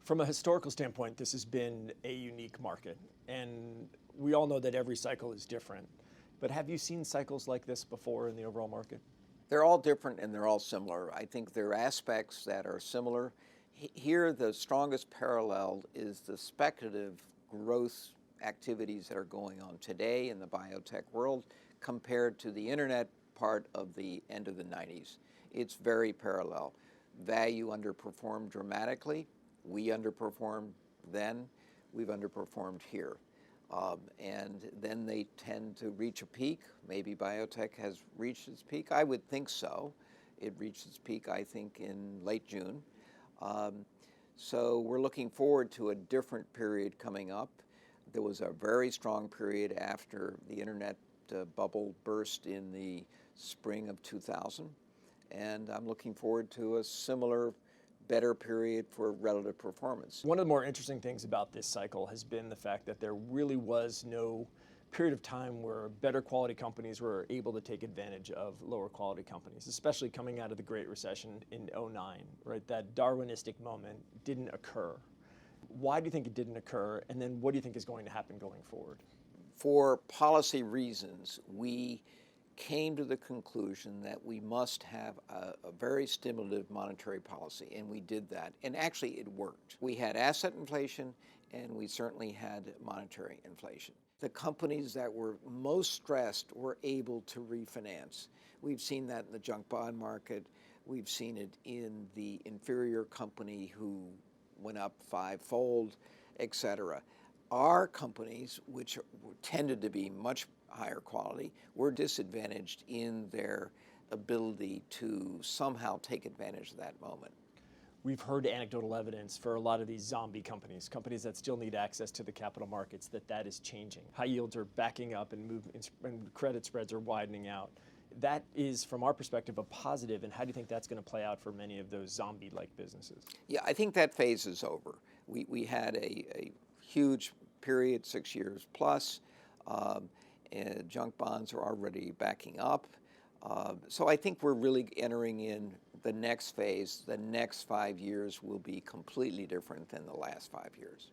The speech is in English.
From a historical standpoint, this has been a unique market, and we all know that every cycle is different. But have you seen cycles like this before in the overall market? They're all different and they're all similar. I think there are aspects that are similar. Here, the strongest parallel is the speculative growth activities that are going on today in the biotech world compared to the internet part of the end of the 90s. It's very parallel. Value underperformed dramatically. We underperformed then. We've underperformed here. And then they tend to reach a peak. Maybe biotech has reached its peak. I would think so. It reached its peak, I think, in late June. So we're looking forward to a different period coming up. There was a very strong period after the internet bubble burst in the spring of 2000. And I'm looking forward to a similar better period for relative performance. One of the more interesting things about this cycle has been the fact that there really was no period of time where better quality companies were able to take advantage of lower quality companies, especially coming out of the Great Recession in '09, right? That Darwinistic moment didn't occur. Why do you think it didn't occur? And then what do you think is going to happen going forward? For policy reasons, we came to the conclusion that we must have a very stimulative monetary policy, and we did that. And actually, it worked. We had asset inflation, and we certainly had monetary inflation. The companies that were most stressed were able to refinance. We've seen that in the junk bond market. We've seen it in the inferior company who went up fivefold, et cetera. Our companies, which tended to be much higher quality, were disadvantaged in their ability to somehow take advantage of that moment. We've heard anecdotal evidence for a lot of these zombie companies, companies that still need access to the capital markets, that is changing. High yields are backing up and credit spreads are widening out. That is, from our perspective, a positive, and how do you think that's going to play out for many of those zombie-like businesses? Yeah, I think that phase is over. We had a huge period, 6 years plus, and junk bonds are already backing up. So I think we're really entering in the next phase. The next 5 years will be completely different than the last 5 years.